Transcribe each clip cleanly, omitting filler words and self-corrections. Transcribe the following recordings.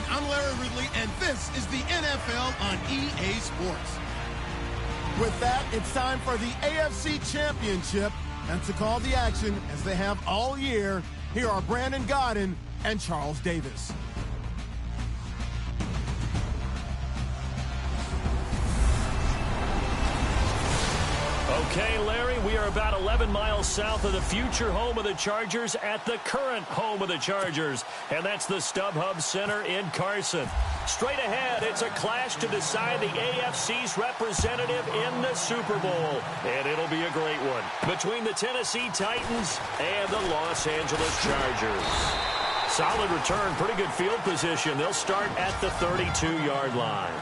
I'm Larry Ridley, and this is the NFL on EA Sports. With that, it's time for the AFC Championship. And to call the action, as they have all year, here are Brandon Godden and Charles Davis. Okay, Larry, we are about 11 miles south of the future home of the Chargers at the current home of the Chargers, and that's the StubHub Center in Carson. Straight ahead, it's a clash to decide the AFC's representative in the Super Bowl, and it'll be a great one between the Tennessee Titans and the Los Angeles Chargers. Solid return, pretty good field position. They'll start at the 32-yard line.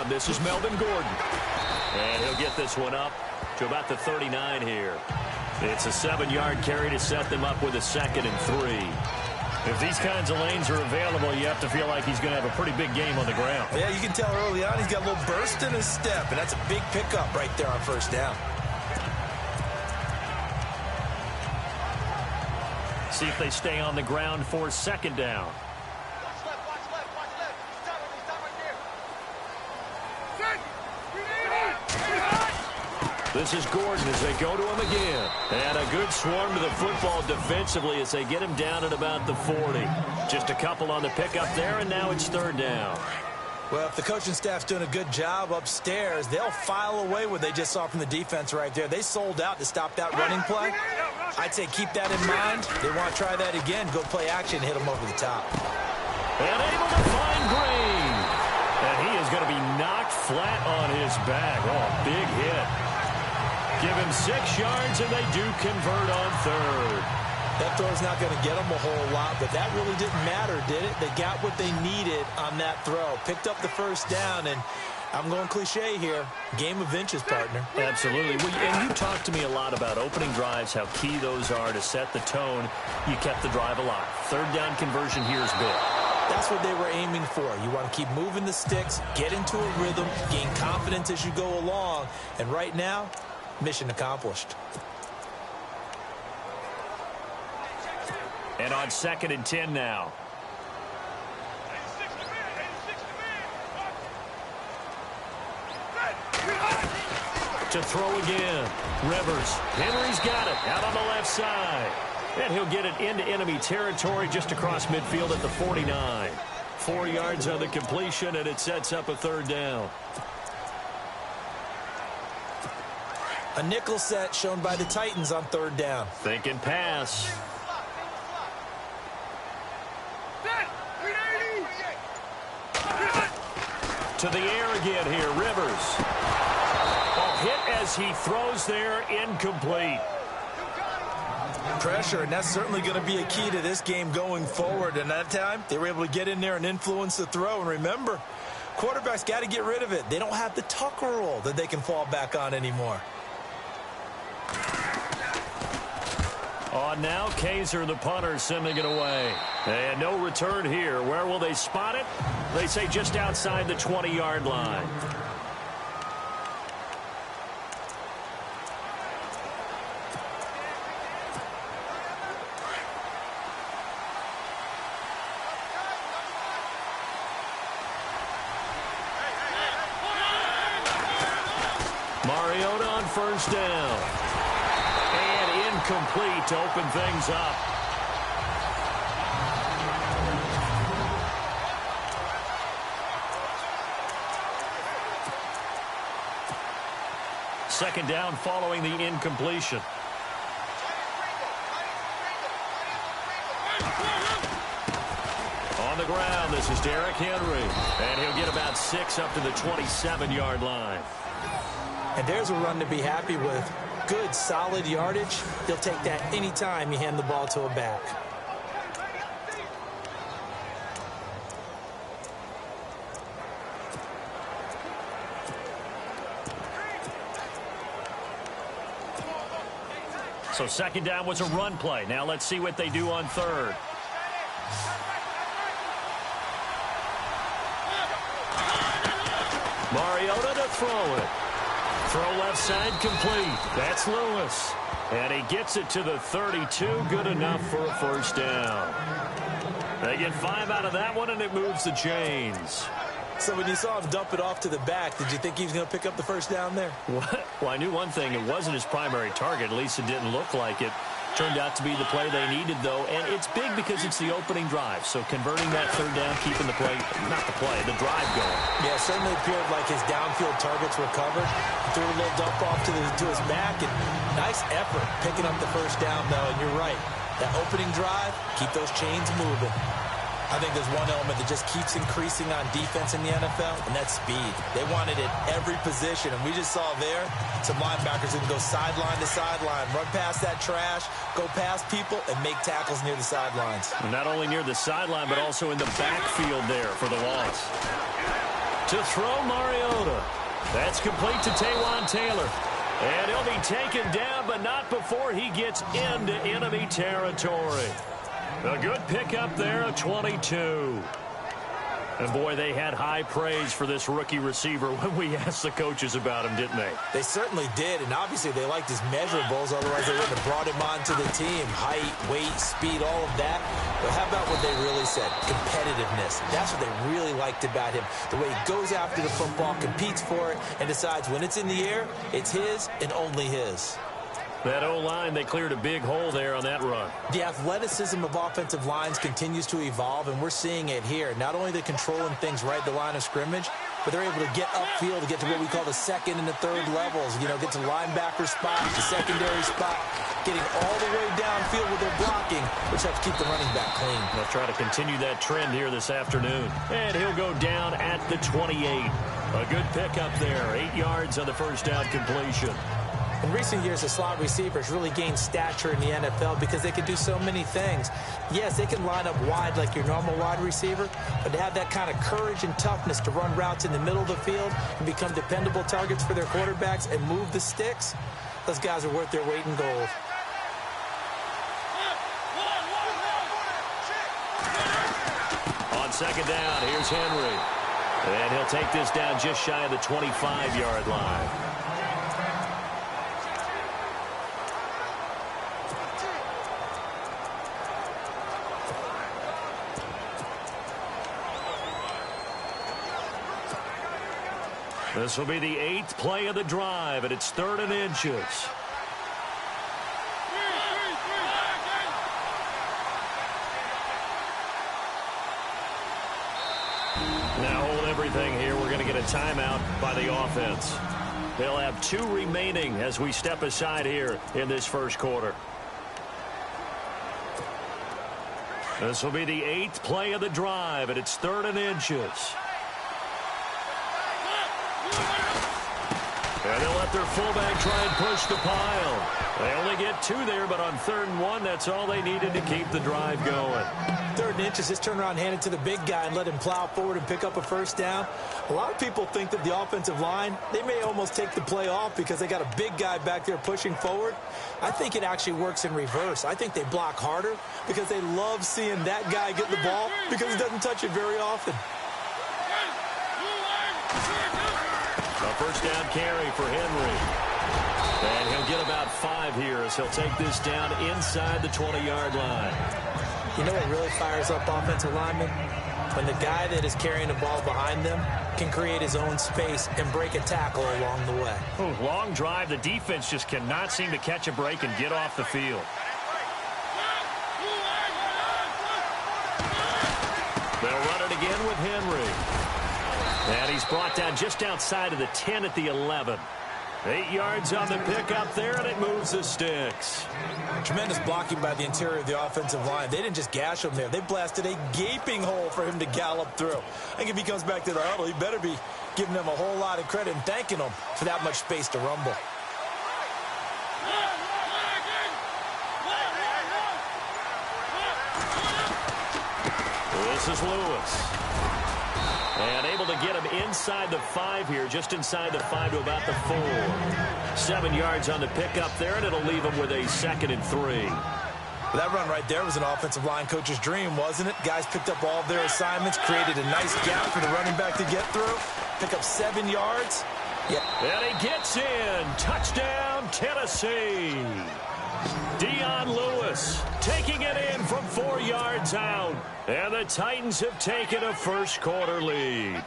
This is Melvin Gordon. And he'll get this one up to about the 39 here. It's a 7-yard carry to set them up with a 2nd and 3. If these kinds of lanes are available, you have to feel like he's going to have a pretty big game on the ground. Yeah, you can tell early on he's got a little burst in his step, and that's a big pickup right there on first down. See if they stay on the ground for 2nd down. This is Gordon as they go to him again. And a good swarm to the football defensively as they get him down at about the 40. Just a couple on the pickup there, and now it's 3rd down. Well, if the coaching staff's doing a good job upstairs, they'll file away what they just saw from the defense right there. They sold out to stop that running play. I'd say keep that in mind. They want to try that again. Go play action, hit them over the top. And able to find Green. And he is going to be knocked flat on his back. Oh, big hit. Give him 6 yards, and they do convert on 3rd. That throw's not going to get them a whole lot, but that really didn't matter, did it? They got what they needed on that throw. Picked up the 1st down, and I'm going cliche here. Game of inches, partner. Absolutely. And you talked to me a lot about opening drives, how key those are to set the tone. You kept the drive alive. 3rd down conversion here is big. That's what they were aiming for. You want to keep moving the sticks, get into a rhythm, gain confidence as you go along. And right now, mission accomplished. And on 2nd and 10 now. To throw again. Rivers. Henry's got it out on the left side. And he'll get it into enemy territory just across midfield at the 49. 4 yards on the completion, and it sets up a 3rd down. A nickel set shown by the Titans on 3rd down. Thinking pass. To the air again here, Rivers. A hit as he throws there, incomplete. Pressure, and that's certainly going to be a key to this game going forward. And that time, they were able to get in there and influence the throw. And remember, quarterbacks got to get rid of it. They don't have the tuck roll that they can fall back on anymore. On now, Kaiser, the punter, sending it away. And no return here. Where will they spot it? They say just outside the 20-yard line. Mariota on 1st down. And incomplete to open things up. Second down following the incompletion. On the ground, this is Derrick Henry. And he'll get about 6 up to the 27-yard line. And there's a run to be happy with. Good, solid yardage. He'll take that anytime you hand the ball to a back. So second down was a run play. Now let's see what they do on third. Mariota to throw it. Throw left side complete. That's Lewis. And he gets it to the 32. Good enough for a first down. They get 5 out of that one, and it moves the chains. So when you saw him dump it off to the back, did you think he was going to pick up the first down there? Well, I knew one thing. It wasn't his primary target. At least it didn't look like it. Turned out to be the play they needed, though. And it's big because it's the opening drive. So converting that third down, keeping the play, not the play, the drive going. Yeah, it certainly appeared like his downfield targets were covered. He threw a little dump off to his back. And nice effort picking up the first down, though. And you're right. That opening drive, keep those chains moving. I think there's one element that just keeps increasing on defense in the NFL, and that's speed. They want it at every position, and we just saw there some linebackers who can go sideline to sideline, run past that trash, go past people, and make tackles near the sidelines. And not only near the sideline, but also in the backfield there for the loss. To throw Mariota. That's complete to Taywan Taylor. And he'll be taken down, but not before he gets into enemy territory. A good pickup there, a 22. And, boy, they had high praise for this rookie receiver when we asked the coaches about him, didn't they? They certainly did, and obviously they liked his measurables. Otherwise, they wouldn't have brought him onto the team. Height, weight, speed, all of that. But how about what they really said? Competitiveness. That's what they really liked about him. The way he goes after the football, competes for it, and decides when it's in the air, it's his and only his. That O-line, they cleared a big hole there on that run. The athleticism of offensive lines continues to evolve, and we're seeing it here. Not only they're controlling things right at the line of scrimmage, but they're able to get upfield to get to what we call the second and the third levels. You know, get to linebacker spot, the secondary spot, getting all the way downfield with their blocking, which helps keep the running back clean. They'll try to continue that trend here this afternoon. And he'll go down at the 28. A good pickup there, 8 yards on the first down completion. In recent years, the slot receivers really gained stature in the NFL because they can do so many things. Yes, they can line up wide like your normal wide receiver, but to have that kind of courage and toughness to run routes in the middle of the field and become dependable targets for their quarterbacks and move the sticks, those guys are worth their weight in gold. On second down, here's Henry. And he'll take this down just shy of the 25-yard line. This will be the 8th play of the drive, and it's 3rd and inches. Now hold everything here. We're going to get a timeout by the offense. They'll have 2 remaining as we step aside here in this first quarter. This will be the 8th play of the drive, and it's 3rd and inches. And they'll let their fullback try and push the pile. They only get 2 there, but on 3rd and 1, that's all they needed to keep the drive going. 3rd and inches, just turn around, hand it to the big guy, and let him plow forward and pick up a first down. A lot of people think that the offensive line, they may almost take the play off because they got a big guy back there pushing forward. I think it actually works in reverse. I think they block harder because they love seeing that guy get the ball because he doesn't touch it very often. A first down carry for Henry. And he'll get about 5 here as he'll take this down inside the 20-yard line. You know what really fires up offensive linemen? When the guy that is carrying the ball behind them can create his own space and break a tackle along the way. Ooh, long drive. The defense just cannot seem to catch a break and get off the field. They'll run it again with Henry. And he's brought down just outside of the 10 at the 11. 8 yards on the pickup there, and it moves the sticks. Tremendous blocking by the interior of the offensive line. They didn't just gash him there. They blasted a gaping hole for him to gallop through. I think if he comes back to the huddle, he better be giving them a whole lot of credit and thanking them for that much space to rumble. This is Lewis. And able to get him inside the 5 here, just inside the 5 to about the 4. 7 yards on the pickup there, and it'll leave him with a 2nd and 3. Well, that run right there was an offensive line coach's dream, wasn't it? Guys picked up all of their assignments, created a nice gap for the running back to get through, pick up 7 yards. Yeah. And he gets in. Touchdown, Tennessee. Dion Lewis taking it in from 4 yards out. And the Titans have taken a first-quarter lead.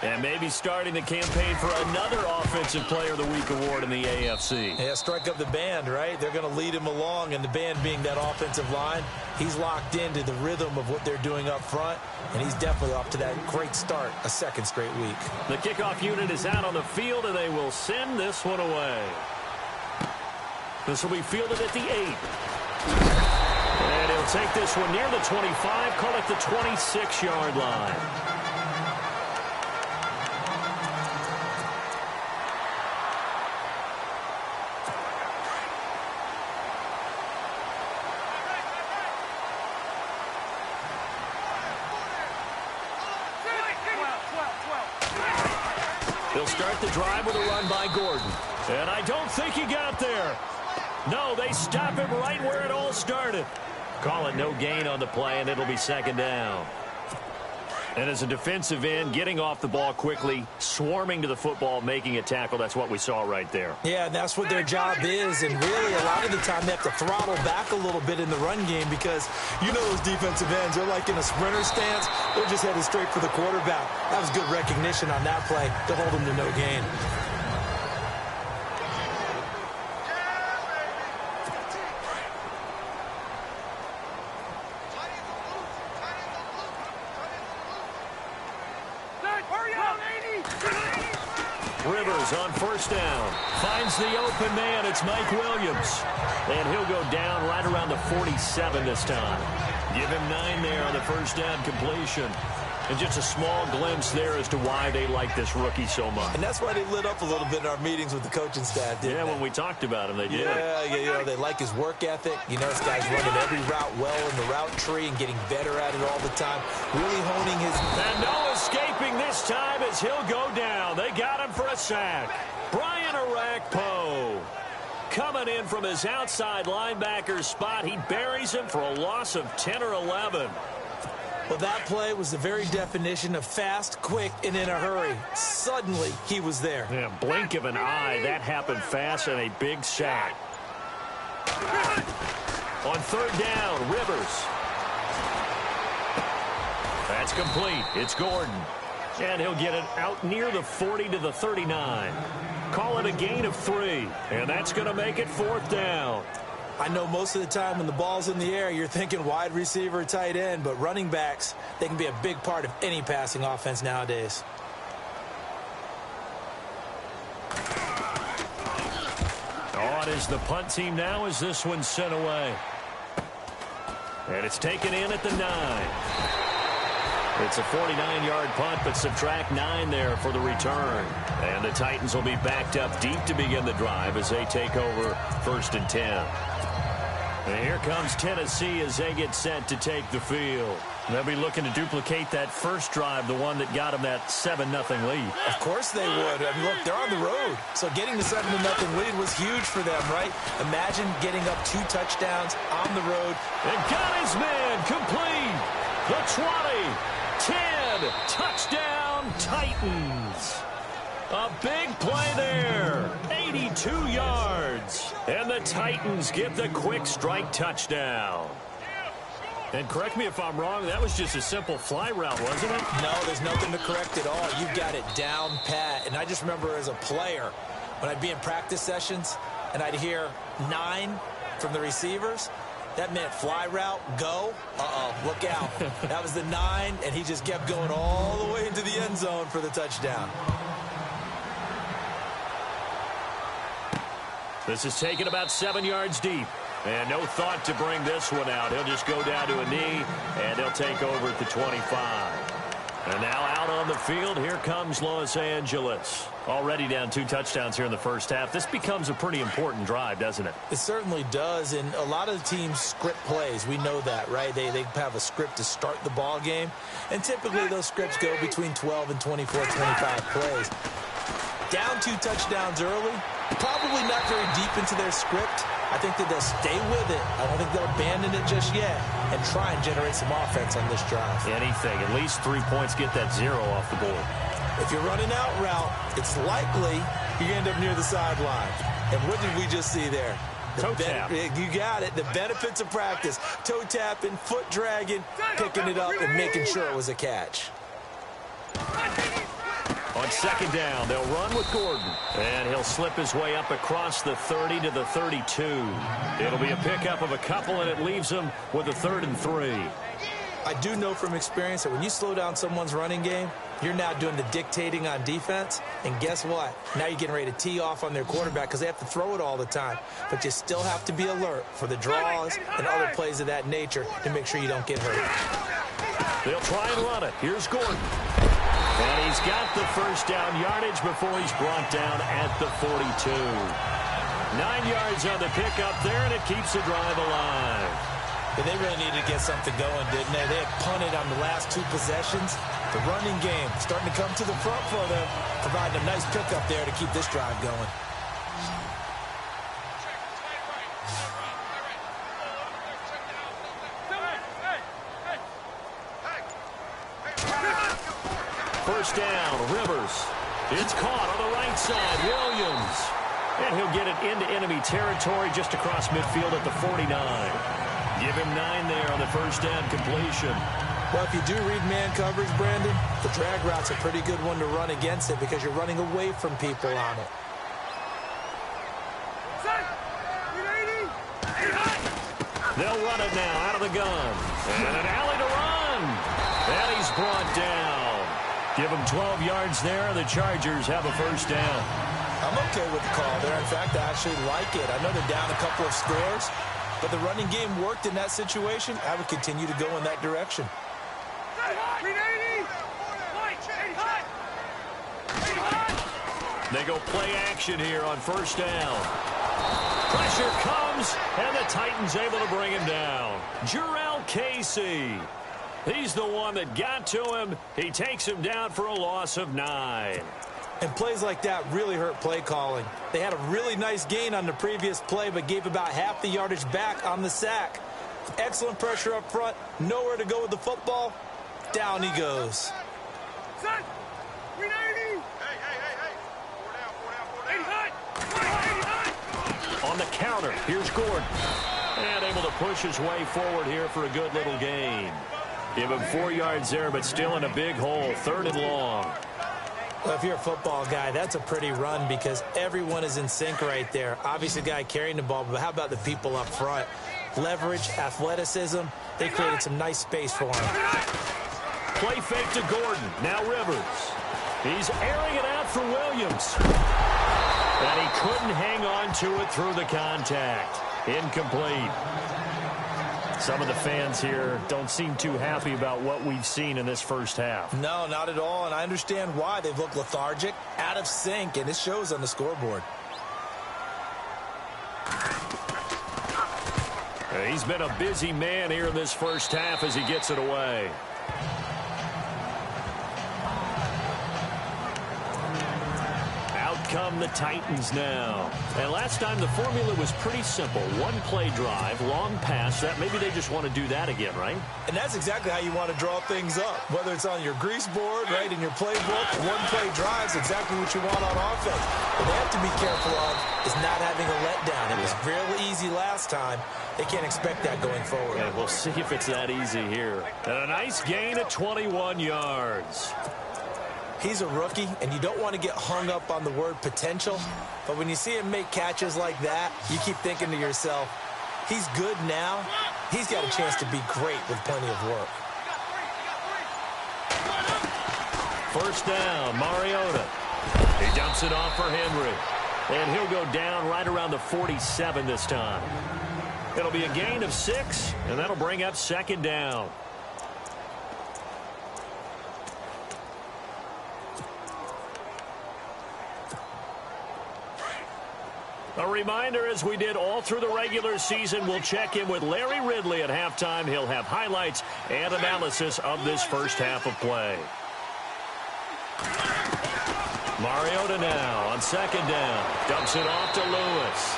And maybe starting the campaign for another Offensive Player of the Week award in the AFC. Yeah, strike up the band, right? They're going to lead him along, and the band being that offensive line, he's locked into the rhythm of what they're doing up front, and he's definitely off to that great start, a 2nd straight week. The kickoff unit is out on the field, and they will send this one away. This will be fielded at the 8. And he'll take this one near the 25, call it the 26-yard line. They'll start the drive with a run by Gordon. And I don't think he got there. No, they stop him right where it all started. Call it no gain on the play, and it'll be 2nd down. And as a defensive end, getting off the ball quickly, swarming to the football, making a tackle, that's what we saw right there. Yeah, and that's what their job is, and really a lot of the time they have to throttle back a little bit in the run game because you know those defensive ends, they're like in a sprinter stance. They're just headed straight for the quarterback. That was good recognition on that play to hold them to no gain. Rivers on 1st down. Finds the open man. It's Mike Williams. And he'll go down right around the 47 this time. Give him 9 there on the 1st down completion. And just a small glimpse there as to why they like this rookie so much. And that's why they lit up a little bit in our meetings with the coaching staff, didn't they? When we talked about him, they did. Yeah, you know, they like his work ethic. You know, this guy's running every route well in the route tree and getting better at it all the time. Really honing his... And no escaping this time as he'll go down. They got him for a sack. Brian Arakpo coming in from his outside linebacker spot. He buries him for a loss of 10 or 11. Well, that play was the very definition of fast, quick, and in a hurry. Suddenly, he was there. Yeah, blink of an eye. That happened fast and a big sack. On 3rd down, Rivers. That's complete. It's Gordon. And he'll get it out near the 40 to the 39. Call it a gain of 3. And that's going to make it 4th down. I know most of the time when the ball's in the air, you're thinking wide receiver, tight end, but running backs, they can be a big part of any passing offense nowadays. On is the punt team now as this one's sent away. And it's taken in at the 9. It's a 49-yard punt, but subtract 9 there for the return. And the Titans will be backed up deep to begin the drive as they take over 1st and 10. And here comes Tennessee as they get set to take the field. They'll be looking to duplicate that first drive, the one that got them that 7-0 lead. Of course they would. I mean, look, they're on the road. So getting the 7-0 lead was huge for them, right? Imagine getting up 2 touchdowns on the road. And got his man complete. The 20, 10, touchdown Titans. A big play there, 82 yards. And the Titans get the quick strike touchdown. And correct me if I'm wrong, that was just a simple fly route, wasn't it? No, there's nothing to correct at all. You've got it down pat. And I just remember as a player, when I'd be in practice sessions and I'd hear 9 from the receivers, that meant fly route, go. Uh-oh, look out. That was the 9, and he just kept going all the way into the end zone for the touchdown. This is taken about 7 yards deep. And no thought to bring this one out. He'll just go down to a knee, and he'll take over at the 25. And now out on the field, here comes Los Angeles. Already down 2 touchdowns here in the first half. This becomes a pretty important drive, doesn't it? It certainly does, and a lot of the teams script plays. We know that, right? They have a script to start the ball game, and typically those scripts go between 12 and 24, 25 plays. Down 2 touchdowns early, probably not very deep into their script. I think that they'll stay with it. I don't think they'll abandon it just yet and try and generate some offense on this drive. Anything. At least 3 points, get that 0 off the board. If you're running out route, it's likely you end up near the sideline. And what did we just see there? Toe tap. You got it. The benefits of practice. Toe tapping, foot dragging, picking it up, and making sure it was a catch. On second down, they'll run with Gordon. And he'll slip his way up across the 30 to the 32. It'll be a pickup of a couple, and it leaves him with a 3rd and 3. I do know from experience that when you slow down someone's running game, you're now doing the dictating on defense. And guess what? Now you're getting ready to tee off on their quarterback because they have to throw it all the time. But you still have to be alert for the draws and other plays of that nature to make sure you don't get hurt. They'll try and run it. Here's Gordon. And he's got the first down yardage before he's brought down at the 42. 9 yards on the pickup there, and it keeps the drive alive. But they really needed to get something going, didn't they? They had punted on the last 2 possessions. The running game starting to come to the front for them, providing a nice pickup there to keep this drive going. First down, Rivers. It's caught on the right side, Williams. And he'll get it into enemy territory just across midfield at the 49. Give him 9 there on the first down completion. Well, if you do read man coverage, Brandon, the drag route's a pretty good one to run against it because you're running away from people on it. They'll run it now out of the gun. And an alley to run. And he's brought down. Give him 12 yards there. The Chargers have a first down. I'm okay with the call there. In fact, I actually like it. I know they're down a couple of scores, but the running game worked in that situation. I would continue to go in that direction. They go play action here on first down. Pressure comes, and the Titans able to bring him down. Jarrell Casey. He's the one that got to him. He takes him down for a loss of 9. And plays like that really hurt play calling. They had a really nice gain on the previous play, but gave about half the yardage back on the sack. Excellent pressure up front. Nowhere to go with the football. Down he goes. On the counter, here's Gordon. And able to push his way forward here for a good little gain. Give him 4 yards there, but still in a big hole. 3rd and long. Well, if you're a football guy, that's a pretty run because everyone is in sync right there. Obviously, the guy carrying the ball, but how about the people up front? Leverage, athleticism, they created some nice space for him. Play fake to Gordon. Now Rivers. He's airing it out for Williams. And he couldn't hang on to it through the contact. Incomplete. Some of the fans here don't seem too happy about what we've seen in this first half. No, not at all, and I understand why. They've looked lethargic, out of sync, and it shows on the scoreboard. He's been a busy man here in this first half as he gets it away. Come the Titans now. And last time the formula was pretty simple. One play drive, long pass. That maybe they just want to do that again, right? And that's exactly how you want to draw things up. Whether it's on your grease board, right, in your playbook, one play drive is exactly what you want on offense. What they have to be careful of is not having a letdown. It was real easy last time. They can't expect that going forward. And we'll see if it's that easy here. And a nice gain of 21 yards. He's a rookie, and you don't want to get hung up on the word potential. But when you see him make catches like that, you keep thinking to yourself, he's good now. He's got a chance to be great with plenty of work. First down, Mariota. He dumps it off for Henry. And he'll go down right around the 47 this time. It'll be a gain of 6, and that'll bring up second down. A reminder, as we did all through the regular season, we'll check in with Larry Ridley at halftime. He'll have highlights and analysis of this first half of play. Mariota now on second down. Dumps it off to Lewis.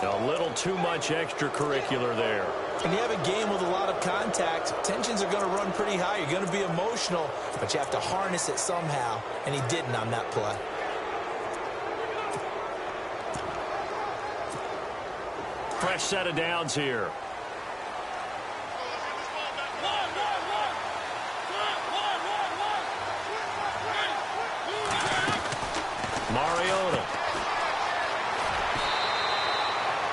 A little too much extracurricular there. When you have a game with a lot of contact, tensions are going to run pretty high. You're going to be emotional, but you have to harness it somehow, and he didn't on that play. Fresh set of downs here. Mariota.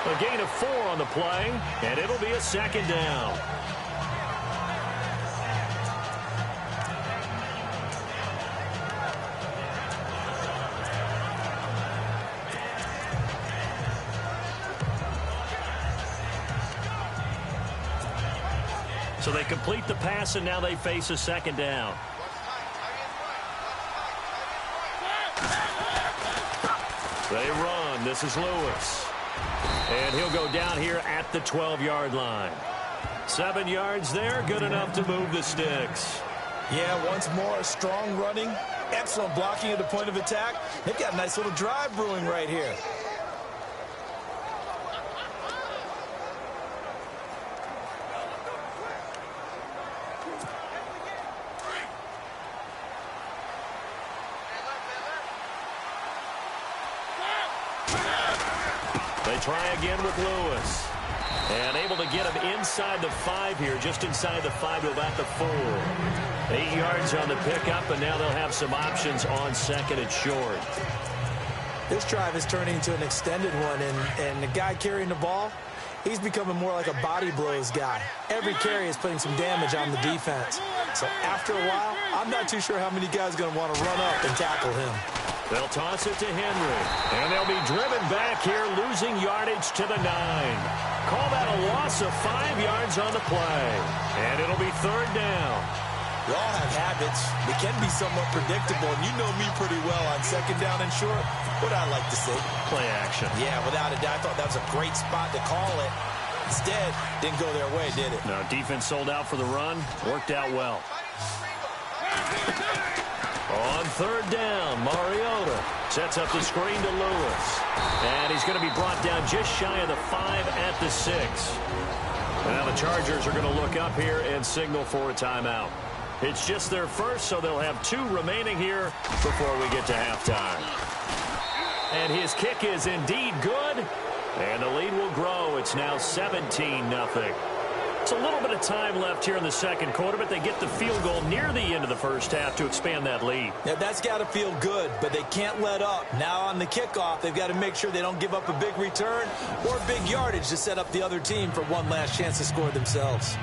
A gain of 4 on the play, and it'll be a second down. So they complete the pass, and now they face a second down. They run. This is Lewis. And he'll go down here at the 12-yard line. 7 yards there, good enough to move the sticks. Yeah, once more, strong running, excellent blocking at the point of attack. They've got a nice little drive brewing right here. They try again with Lewis. And able to get him inside the 5 here, just inside the 5 to about the 4. 8 yards on the pickup, and now they'll have some options on second and short. This drive is turning into an extended one, and the guy carrying the ball, he's becoming more like a body blows guy. Every carry is putting some damage on the defense. So after a while, I'm not too sure how many guys are going to want to run up and tackle him. They'll toss it to Henry. And they'll be driven back here, losing yardage to the 9. Call that a loss of 5 yards on the play. And it'll be third down. We all have habits. They can be somewhat predictable, and you know me pretty well on second down and short. What I like to see. Play action. Yeah, without a doubt, I thought that was a great spot to call it. Instead, didn't go their way, did it? No, defense sold out for the run. Worked out well. On third down, Mariota sets up the screen to Lewis. And he's going to be brought down just shy of the 5 at the 6. Now the Chargers are going to look up here and signal for a timeout. It's just their first, so they'll have 2 remaining here before we get to halftime. And his kick is indeed good. And the lead will grow. It's now 17-0. It's a little bit of time left here in the second quarter, but they get the field goal near the end of the first half to expand that lead. Yeah, that's got to feel good, but they can't let up. Now on the kickoff, they've got to make sure they don't give up a big return or big yardage to set up the other team for one last chance to score themselves.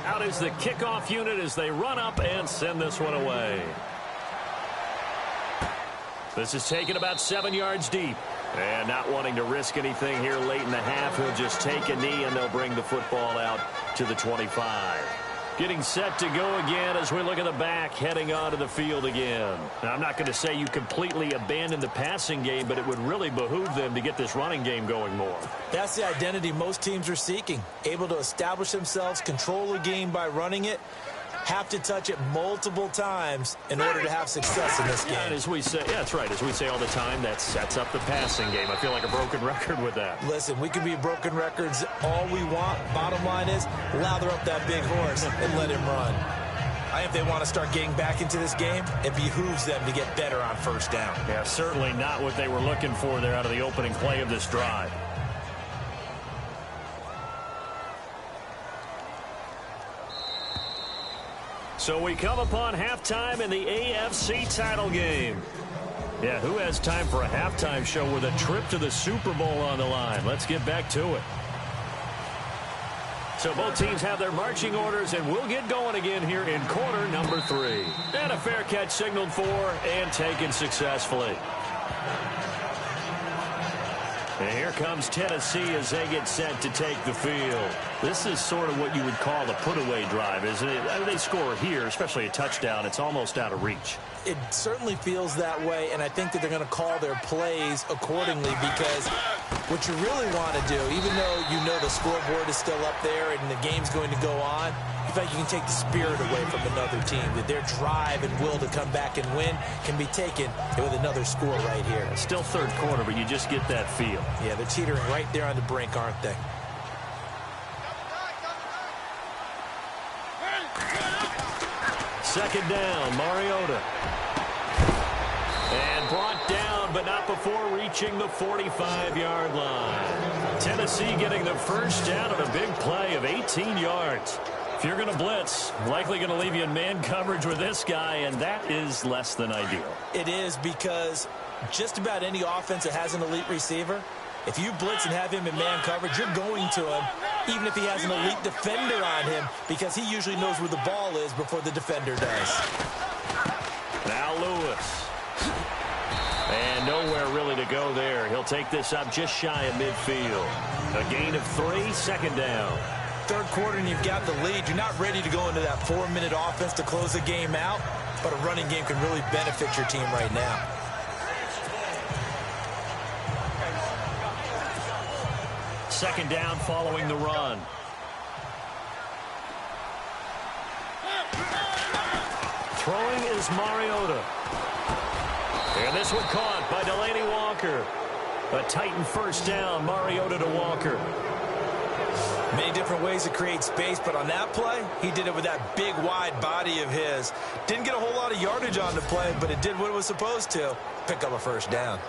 Out is the kickoff unit as they run up and send this one away. This is taken about 7 yards deep. And not wanting to risk anything here late in the half, he'll just take a knee and they'll bring the football out to the 25. Getting set to go again as we look at the back, heading onto the field again. Now, I'm not going to say you completely abandon the passing game, but it would really behoove them to get this running game going more. That's the identity most teams are seeking. Able to establish themselves, control the game by running it. Have to touch it multiple times in order to have success in this game. Yeah, and as we say, yeah, that's right. As we say all the time, that sets up the passing game. I feel like a broken record with that. Listen, we can be broken records all we want. Bottom line is, lather up that big horse and let him run. If they want to start getting back into this game, it behooves them to get better on first down. Yeah, certainly not what they were looking for there out of the opening play of this drive. So we come upon halftime in the AFC title game. Yeah, who has time for a halftime show with a trip to the Super Bowl on the line? Let's get back to it. So both teams have their marching orders, and we'll get going again here in quarter number 3. And a fair catch signaled for and taken successfully. And here comes Tennessee as they get set to take the field. This is sort of what you would call the put-away drive, isn't it? I mean, they score here, especially a touchdown. It's almost out of reach. It certainly feels that way, and I think that they're going to call their plays accordingly because what you really want to do, even though you know the scoreboard is still up there and the game's going to go on, you feel like you can take the spirit away from another team, that their drive and will to come back and win can be taken with another score right here. Still third quarter, but you just get that feel. Yeah, they're teetering right there on the brink, aren't they? Second down, Mariota. And brought down, but not before reaching the 45-yard line. Tennessee getting the first down on a big play of 18 yards. If you're going to blitz, likely going to leave you in man coverage with this guy, and that is less than ideal. It is, because just about any offense that has an elite receiver, if you blitz and have him in man coverage, you're going to him, even if he has an elite defender on him, because he usually knows where the ball is before the defender does. Now Lewis. And nowhere really to go there. He'll take this up just shy of midfield. A gain of 3, second down. Third quarter and you've got the lead. You're not ready to go into that 4-minute offense to close the game out, but a running game can really benefit your team right now. Second down following the run. Throwing is Mariota. And this one caught by Delaney Walker. A Titan first down, Mariota to Walker. Many different ways to create space, but on that play, he did it with that big, wide body of his. Didn't get a whole lot of yardage on the play, but it did what it was supposed to. Pick up a first down.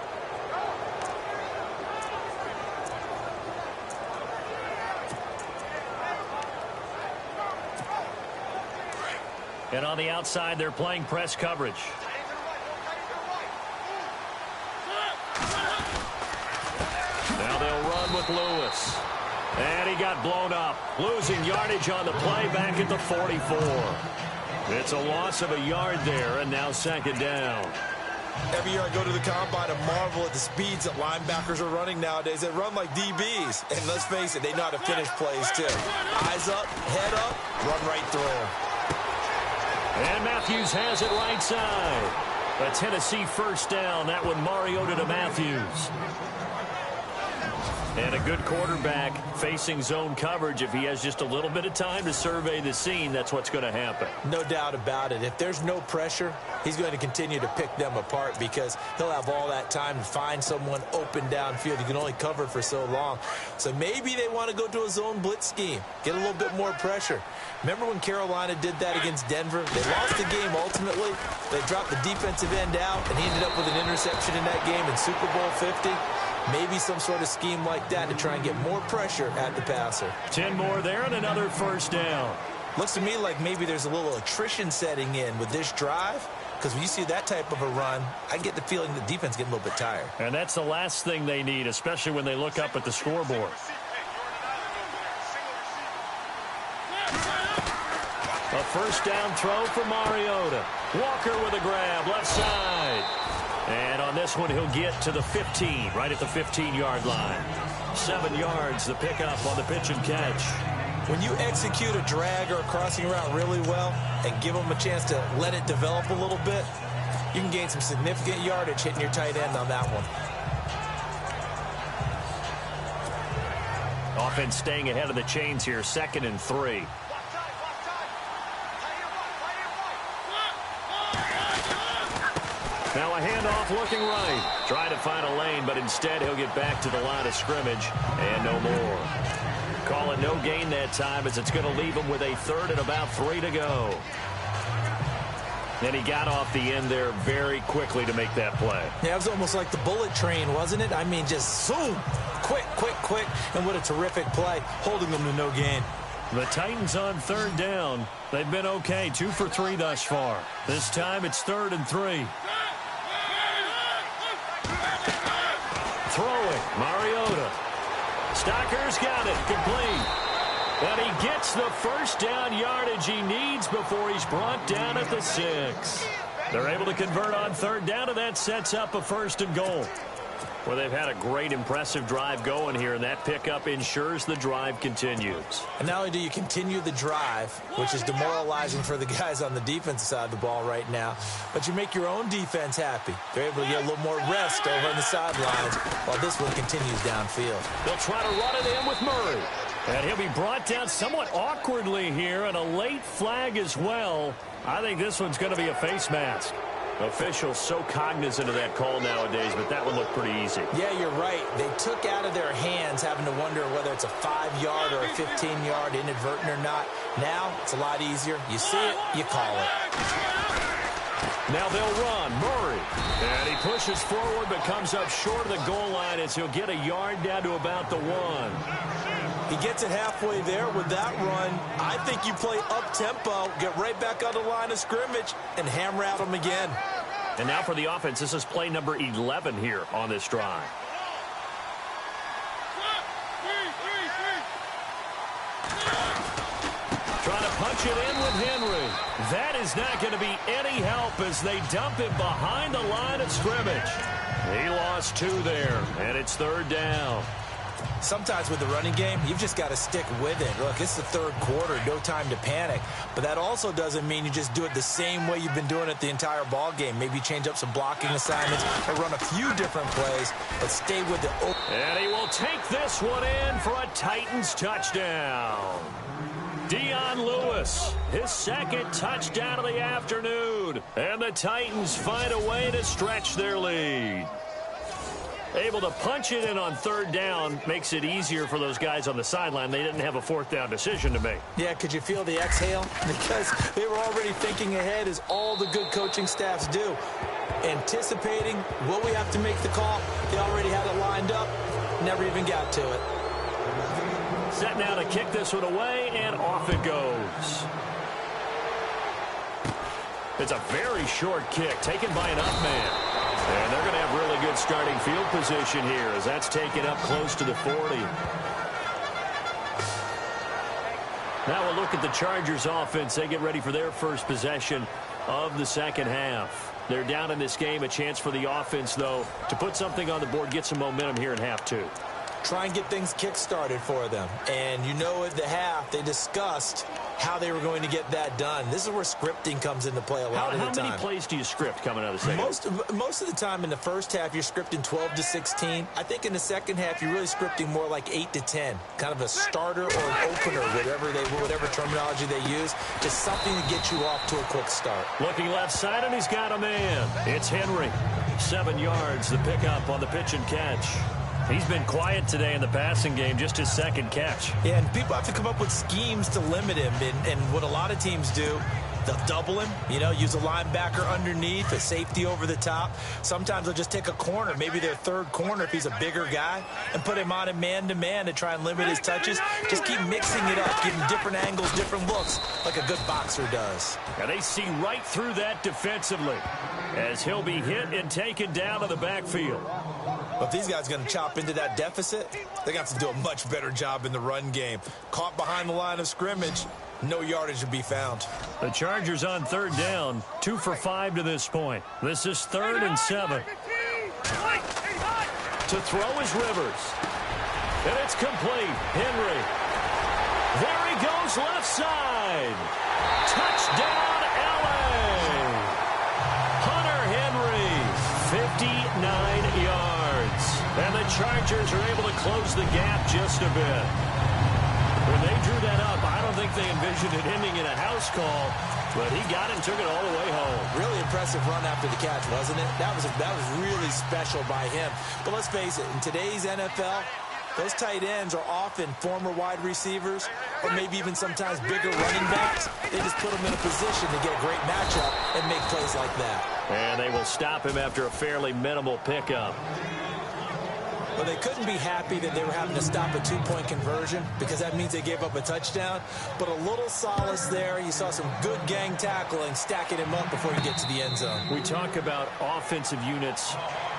And on the outside, they're playing press coverage. Now they'll run with Lewis. And he got blown up, losing yardage on the play back at the 44. It's a loss of a yard there, and now second down. Every year I go to the combine and marvel at the speeds that linebackers are running nowadays. They run like DBs. And let's face it, they know how to finish plays too. Eyes up, head up, run right through them. And Matthews has it right side. A Tennessee first down. That one Mariota to Matthews. And a good quarterback facing zone coverage. If he has just a little bit of time to survey the scene, that's what's going to happen. No doubt about it. If there's no pressure, he's going to continue to pick them apart because he'll have all that time to find someone open downfield. He can only cover for so long. So maybe they want to go to a zone blitz scheme, get a little bit more pressure. Remember when Carolina did that against Denver? They lost the game ultimately. They dropped the defensive end out, and he ended up with an interception in that game in Super Bowl 50. Maybe some sort of scheme like that to try and get more pressure at the passer. 10 more there and another first down. Looks to me like maybe there's a little attrition setting in with this drive, because when you see that type of a run, I get the feeling the defense getting a little bit tired. And that's the last thing they need, especially when they look up at the scoreboard. A first down throw for Mariota. Walker with a grab, left side. And on this one, he'll get to the 15, right at the 15-yard line. 7 yards, the pickup on the pitch and catch. When you execute a drag or a crossing route really well and give them a chance to let it develop a little bit, you can gain some significant yardage hitting your tight end on that one. Offense staying ahead of the chains here, 2nd and 3. Now a handoff looking right. Trying to find a lane, but instead he'll get back to the line of scrimmage and no more. Call it no gain that time as it's going to leave him with a 3rd and about 3 to go. And he got off the end there very quickly to make that play. Yeah, it was almost like the bullet train, wasn't it? I mean, just zoom, quick, and what a terrific play, holding them to no gain. The Titans on 3rd down. They've been okay, 2 for 3 thus far. This time it's 3rd and 3. Throwing, Mariota. Stocker's got it, complete. And he gets the first down yardage he needs before he's brought down at the 6. They're able to convert on 3rd down, and that sets up a 1st and goal. Well, they've had a great, impressive drive going here, and that pickup ensures the drive continues. And not only do you continue the drive, which is demoralizing for the guys on the defensive side of the ball right now, but you make your own defense happy. They're able to get a little more rest over on the sidelines while this one continues downfield. They'll try to run it in with Murray. And he'll be brought down somewhat awkwardly here, and a late flag as well. I think this one's going to be a face mask. Officials so cognizant of that call nowadays, but that one looked pretty easy. Yeah, you're right. They took out of their hands having to wonder whether it's a 5-yard or a 15-yard inadvertent or not. Now, it's a lot easier. You see it, you call it. Now they'll run. Murray. And he pushes forward but comes up short of the goal line as he'll get a yard down to about the 1. He gets it halfway there with that run. I think you play up-tempo, get right back on the line of scrimmage, and hammer at him again. And now for the offense, this is play number 11 here on this drive. Trying to punch it in with Henry. That is not going to be any help as they dump him behind the line of scrimmage. He lost 2 there, and it's 3rd down. Sometimes with the running game, you've just got to stick with it. Look, it's the 3rd quarter, no time to panic. But that also doesn't mean you just do it the same way you've been doing it the entire ball game. Maybe change up some blocking assignments or run a few different plays, but stay with it. And he will take this one in for a Titans touchdown. Dion Lewis, his 2nd touchdown of the afternoon. And the Titans find a way to stretch their lead. Able to punch it in on 3rd down makes it easier for those guys on the sideline. They didn't have a 4th down decision to make. Yeah, could you feel the exhale? Because they were already thinking ahead, as all the good coaching staffs do. Anticipating, will we have to make the call? They already had it lined up, never even got to it. Set now to kick this one away, and off it goes. It's a very short kick, taken by an up man. And they're going to have really good starting field position here as that's taken up close to the 40. Now we'll look at the Chargers offense. They get ready for their first possession of the 2nd half. They're down in this game. A chance for the offense, though, to put something on the board, get some momentum here in half 2. Try and get things kick-started for them. And you know at the half, they discussed how they were going to get that done. This is where scripting comes into play a lot of the time. How many plays do you script coming out of the second half? Most of the time in the first half, you're scripting 12 to 16. I think in the second half, you're really scripting more like 8 to 10. Kind of a starter or an opener, whatever terminology they use. Just something to get you off to a quick start. Looking left side, and he's got a man. It's Henry. 7 yards, the pickup on the pitch and catch. He's been quiet today in the passing game, just his 2nd catch. Yeah, and people have to come up with schemes to limit him. And what a lot of teams do, they'll double him, use a linebacker underneath, a safety over the top. Sometimes they'll just take a corner, maybe their 3rd corner if he's a bigger guy, and put him on a man-to-man to try and limit his touches. Just keep mixing it up, give him different angles, different looks, like a good boxer does. And they see right through that defensively as he'll be hit and taken down to the backfield. But if these guys are going to chop into that deficit, they're going to have to do a much better job in the run game. Caught behind the line of scrimmage, no yardage to be found. The Chargers on 3rd down, 2 for 5 to this point. This is 3rd and 7. To throw is Rivers. And it's complete. Henry. There he goes left side. Touchdown, L.A. Hunter Henry, 59 yards. And the Chargers are able to close the gap just a bit. When they drew that up, I don't think they envisioned it ending in a house call, but he got it and took it all the way home. Really impressive run after the catch, wasn't it? That was really special by him. But let's face it, in today's NFL, those tight ends are often former wide receivers or maybe even sometimes bigger running backs. They just put them in a position to get a great matchup and make plays like that. And they will stop him after a fairly minimal pickup. Well, they couldn't be happy that they were having to stop a 2-point conversion because that means they gave up a touchdown. But a little solace there. You saw some good gang tackling, stacking him up before you get to the end zone. We talk about offensive units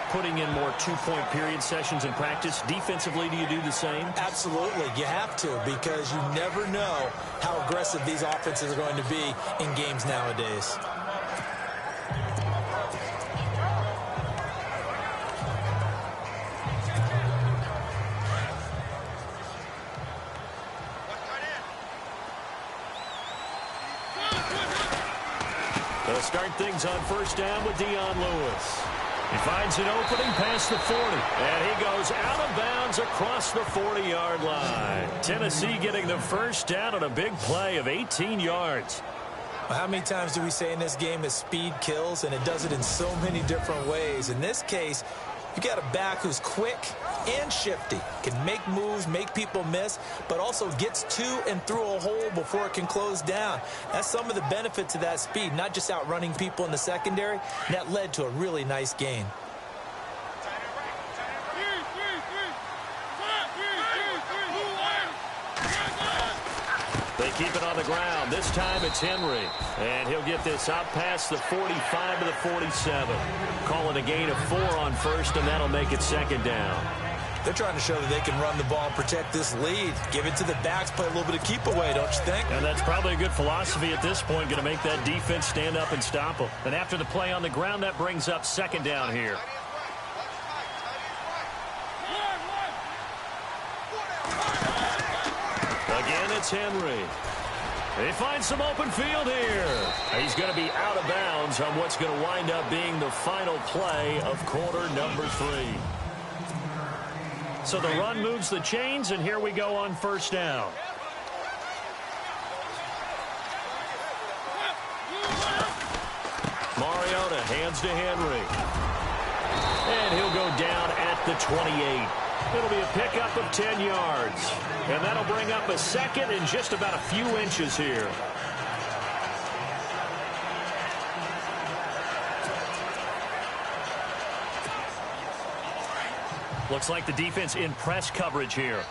putting in more 2-point period sessions in practice. Defensively, do you do the same? Absolutely. You have to, because you never know how aggressive these offenses are going to be in games nowadays. They'll start things on first down with Dion Lewis. He finds an opening past the 40, and he goes out of bounds across the 40-yard line. Tennessee getting the first down on a big play of 18 yards. Well, how many times do we say in this game that speed kills, and it does it in so many different ways? In this case, you got a back who's quick and shifty, can make moves, make people miss, but also gets to and through a hole before it can close down. That's some of the benefits of that speed, not just outrunning people in the secondary. And that led to a really nice gain. They keep it on the ground. This time it's Henry. And he'll get this out past the 45 to the 47. Calling a gain of 4 on first, and that'll make it second down. They're trying to show that they can run the ball and protect this lead. Give it to the backs, play a little bit of keep away, don't you think? And that's probably a good philosophy at this point, going to make that defense stand up and stop them. And after the play on the ground, that brings up second down here. Again, it's Henry. They find some open field here. He's going to be out of bounds on what's going to wind up being the final play of quarter number 3. So the run moves the chains, and here we go on first down. Mariota hands to Henry. And he'll go down at the 28. It'll be a pickup of 10 yards. And that'll bring up a second and just about a few inches here. Looks like the defense in press coverage here.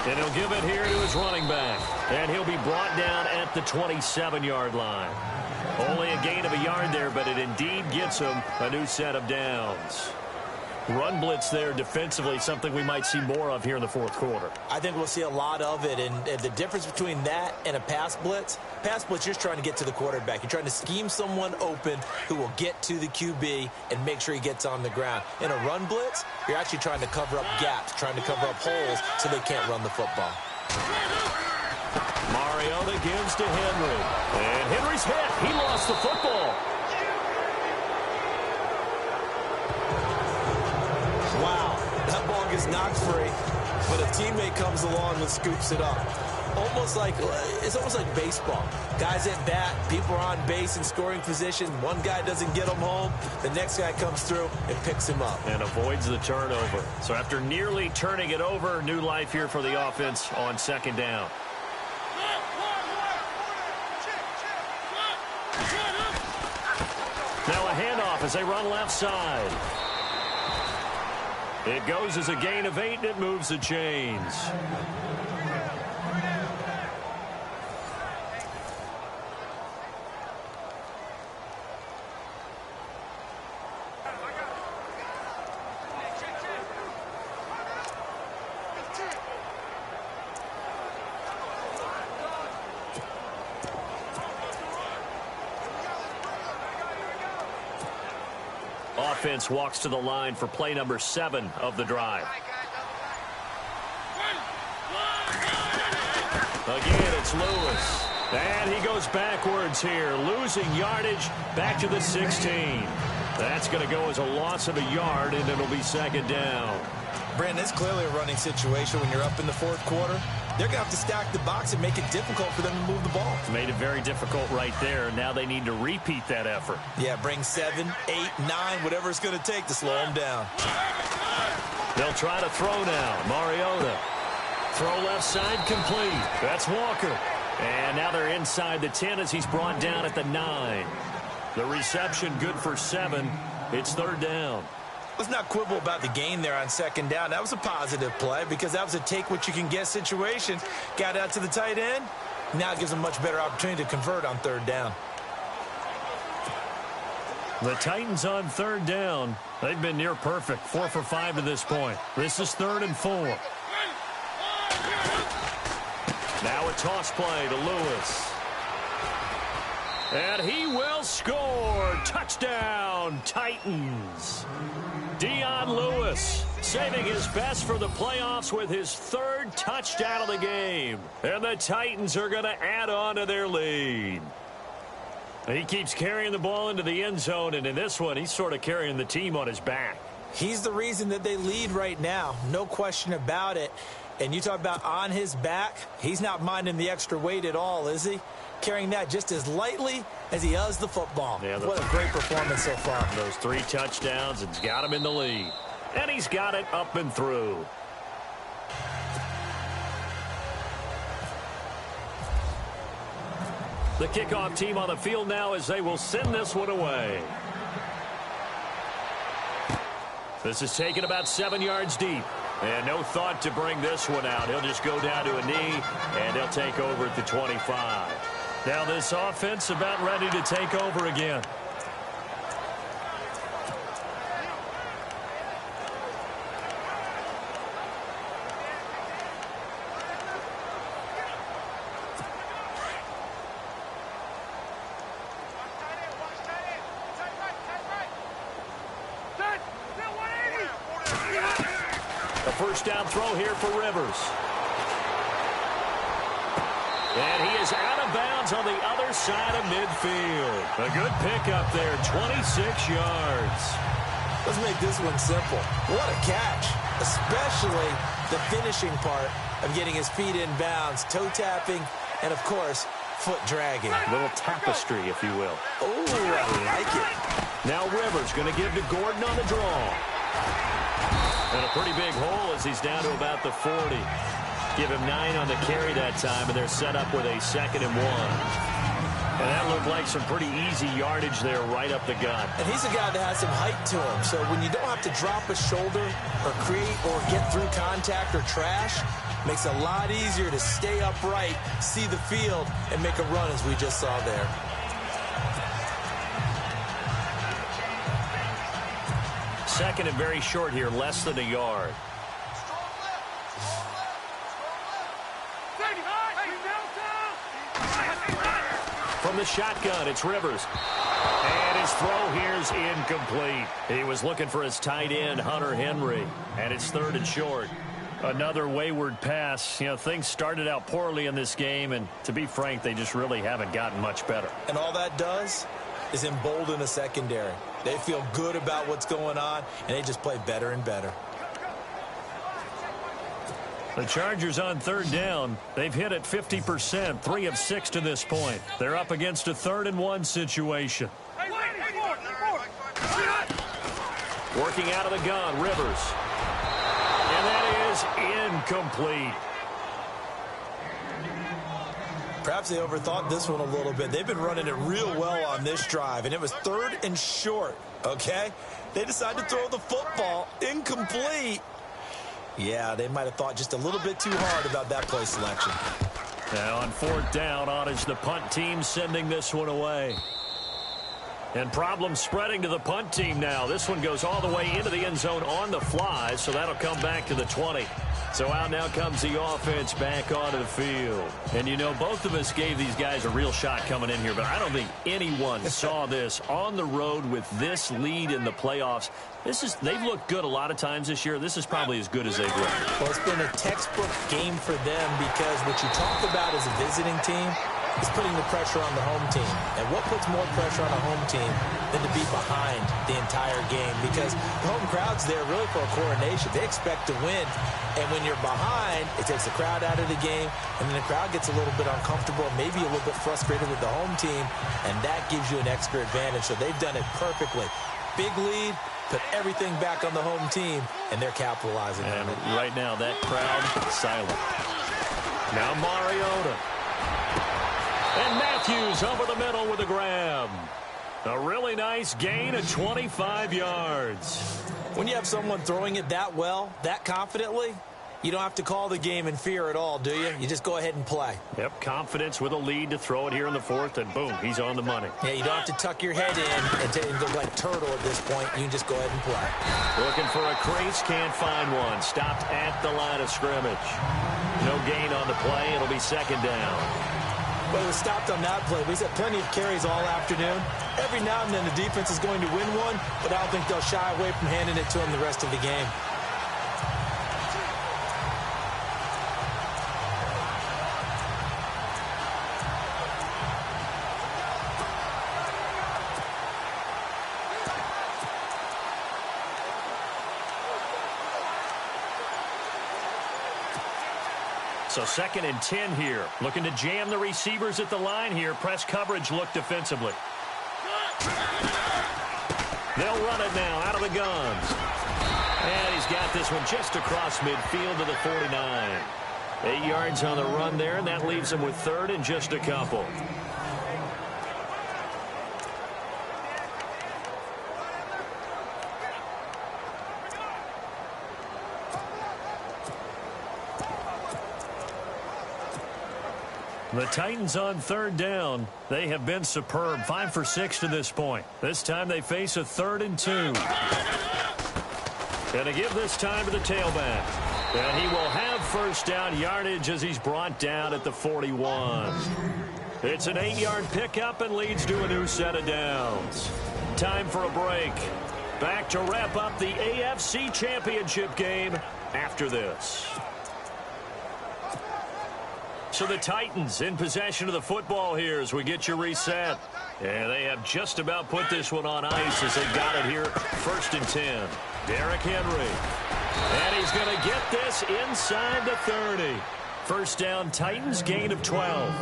And he'll give it here to his running back. And he'll be brought down at the 27-yard line. Only a gain of a yard there, but it indeed gets him a new set of downs. Run blitz there defensively, something we might see more of here in the fourth quarter. I think we'll see a lot of it, and the difference between that and a pass blitz, you're just trying to get to the quarterback. You're trying to scheme someone open who will get to the QB and make sure he gets on the ground. In a run blitz, you're actually trying to cover up gaps, trying to cover up holes so they can't run the football. Mariota gives to Henry. And Henry's hit. He lost the football. Wow, that ball gets knocked free, but a teammate comes along and scoops it up. It's almost like baseball. Guys at bat, people are on base in scoring position. One guy doesn't get him home. The next guy comes through and picks him up. And avoids the turnover. So after nearly turning it over, new life here for the offense on second down. Now a handoff as they run left side. It goes as a gain of 8, and it moves the chains. Offense walks to the line for play number 7 of the drive. Again, it's Lewis. And he goes backwards here, losing yardage back to the 16. That's going to go as a loss of a yard, and it'll be second down. Brandon, it's clearly a running situation when you're up in the fourth quarter. They're going to have to stack the box and make it difficult for them to move the ball. Made it very difficult right there. Now they need to repeat that effort. Yeah, bring 7, 8, 9, whatever it's going to take to slow them down. They'll try to throw now. Mariota. Throw left side complete. That's Walker. And now they're inside the 10 as he's brought down at the 9. The reception good for 7. It's third down. Let's not quibble about the gain there on second down. That was a positive play because that was a take-what-you-can-get situation. Got out to the tight end. Now it gives them a much better opportunity to convert on third down. The Titans on third down. They've been near perfect. 4 for 5 to this point. This is 3rd and 4. Now a toss play to Lewis. And he will score. Touchdown, Titans. Dion Lewis saving his best for the playoffs with his 3rd touchdown of the game. And the Titans are going to add on to their lead. He keeps carrying the ball into the end zone, and in this one, he's sort of carrying the team on his back. He's the reason that they lead right now, no question about it. And you talk about on his back, he's not minding the extra weight at all, is he? Carrying that just as lightly as he does the football. Yeah, what a great performance so far. Those 3 touchdowns, it's got him in the lead. And he's got it up and through. The kickoff team on the field now as they will send this one away. This is taken about 7 yards deep. And no thought to bring this one out. He'll just go down to a knee, and they'll take over at the 25. Now this offense about ready to take over again. First down throw here for Rivers. And he is out of bounds on the other side of midfield. A good pickup there, 26 yards. Let's make this one simple. What a catch, especially the finishing part of getting his feet in bounds, toe tapping, and, of course, foot dragging. A little tapestry, if you will. Oh, I like it. Now Rivers going to give to Gordon on the draw. And a pretty big hole as he's down to about the 40. Give him 9 on the carry that time, and they're set up with a 2nd and 1. And that looked like some pretty easy yardage there right up the gut. And he's a guy that has some height to him, so when you don't have to drop a shoulder or create or get through contact or trash, makes it a lot easier to stay upright, see the field, and make a run as we just saw there. Second and very short here, less than a yard. From the shotgun, it's Rivers. And his throw here is incomplete. He was looking for his tight end, Hunter Henry. And it's 3rd and short. Another wayward pass. You know, things started out poorly in this game, and to be frank, they just really haven't gotten much better. And all that does is embolden a secondary. They feel good about what's going on, and they just play better and better. The Chargers on 3rd down. They've hit it 50%, 3 of 6 to this point. They're up against a 3rd and 1 situation. Working out of the gun, Rivers. And that is incomplete. Perhaps they overthought this one a little bit. They've been running it real well on this drive, and it was 3rd and short, okay? They decided to throw the football incomplete. Yeah, they might have thought just a little bit too hard about that play selection. Now on 4th down, on is the punt team sending this one away. And problems spreading to the punt team now. This one goes all the way into the end zone on the fly, so that'll come back to the 20. So out now comes the offense back onto the field. And, you know, both of us gave these guys a real shot coming in here, but I don't think anyone saw this on the road with this lead in the playoffs. They've looked good a lot of times this year. This is probably as good as they've looked. Well, it's been a textbook game for them because what you talk about as a visiting team is putting the pressure on the home team. And what puts more pressure on a home team than to be behind the entire game? Because the home crowd's there really for a coronation. They expect to win. And when you're behind, it takes the crowd out of the game. And then the crowd gets a little bit uncomfortable, maybe a little bit frustrated with the home team. And that gives you an extra advantage. So they've done it perfectly. Big lead, put everything back on the home team, and they're capitalizing on it. Right now, that crowd silent. Now Mariota. And Matthews over the middle with a grab. A really nice gain of 25 yards. When you have someone throwing it that well, that confidently, you don't have to call the game in fear at all, do you? You just go ahead and play. Yep, confidence with a lead to throw it here in the 4th, and boom, he's on the money. Yeah, you don't have to tuck your head in and go like turtle at this point. You can just go ahead and play. Looking for a crease, can't find one. Stopped at the line of scrimmage. No gain on the play. It'll be 2nd down. Well, it was stopped on that play. We've had plenty of carries all afternoon. Every now and then the defense is going to win one, but I don't think they'll shy away from handing it to him the rest of the game. So 2nd and 10 here. Looking to jam the receivers at the line here. Press coverage look defensively. They'll run it now out of the guns. And he's got this one just across midfield to the 49. 8 yards on the run there, and that leaves him with 3rd and just a couple. The Titans on 3rd down. They have been superb. 5 for 6 to this point. This time they face a 3rd and 2. And to give this time to the tailback. And he will have first down yardage as he's brought down at the 41. It's an 8-yard pickup and leads to a new set of downs. Time for a break. Back to wrap up the AFC Championship game after this. So the Titans in possession of the football here as we get you reset. And they have just about put this one on ice as they got it here. 1st and 10. Derrick Henry. And he's going to get this inside the 30. First down, Titans, gain of 12.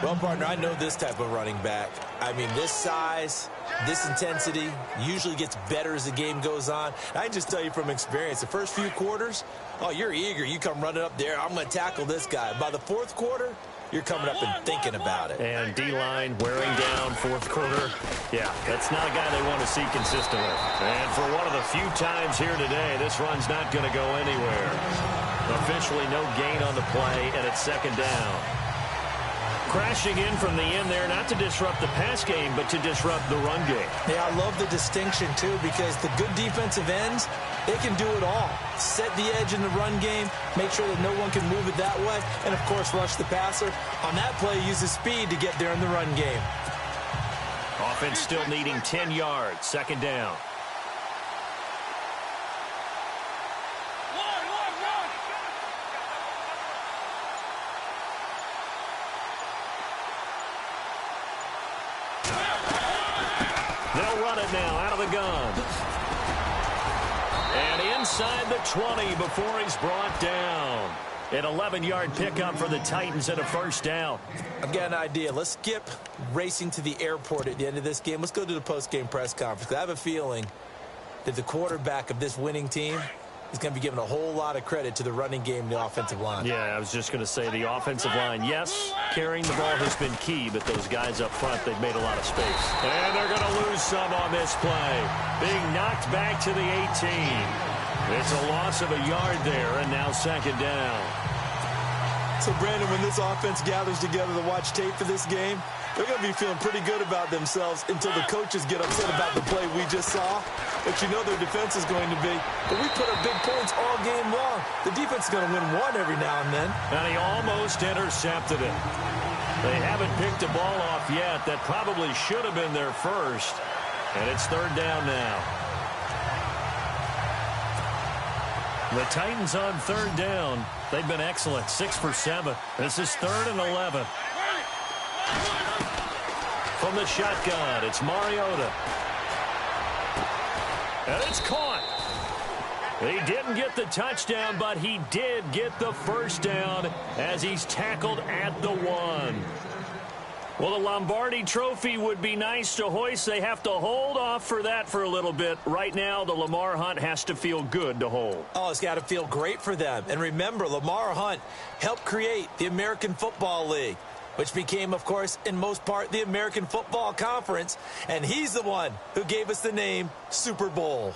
Well, partner, I know this type of running back. I mean, this size, this intensity usually gets better as the game goes on. I can just tell you from experience, the first few quarters, oh, you're eager. You come running up there. I'm going to tackle this guy. By the 4th quarter, you're coming up and thinking about it. And D-line wearing down 4th quarter. Yeah, that's not a guy they want to see consistently. And for one of the few times here today, this run's not going to go anywhere. Officially no gain on the play, and it's 2nd down. Crashing in from the end there, not to disrupt the pass game, but to disrupt the run game. Yeah, I love the distinction, too, because the good defensive ends, they can do it all. Set the edge in the run game, make sure that no one can move it that way, and, of course, rush the passer. On that play, use his speed to get there in the run game. Offense still needing 10 yards, 2nd down. They'll run it now out of the gun. And inside the 20 before he's brought down. An 11-yard pickup for the Titans and a first down. I've got an idea. Let's skip racing to the airport at the end of this game. Let's go to the post-game press conference. I have a feeling that the quarterback of this winning team is going to be giving a whole lot of credit to the running game and the offensive line. Yeah, I was just going to say the offensive line, yes, carrying the ball has been key, but those guys up front, they've made a lot of space. And they're going to lose some on this play. Being knocked back to the 18. It's a loss of a yard there, and now 2nd down. So, Brandon, when this offense gathers together to watch tape for this game, they're going to be feeling pretty good about themselves until the coaches get upset about the play we just saw. But you know their defense is going to be. But we put up big points all game long. The defense is going to win one every now and then. And he almost intercepted it. They haven't picked the ball off yet. That probably should have been their first. And it's 3rd down now. The Titans on 3rd down. They've been excellent. 6 for 7. This is 3rd and 11. From the shotgun, it's Mariota. And it's caught. He didn't get the touchdown, but he did get the first down as he's tackled at the 1. Well, the Lombardi Trophy would be nice to hoist. They have to hold off for that for a little bit. Right now, the Lamar Hunt has to feel good to hold. Oh, it's got to feel great for them. And remember, Lamar Hunt helped create the American Football League, which became, of course, in most part, the American Football Conference. And he's the one who gave us the name Super Bowl.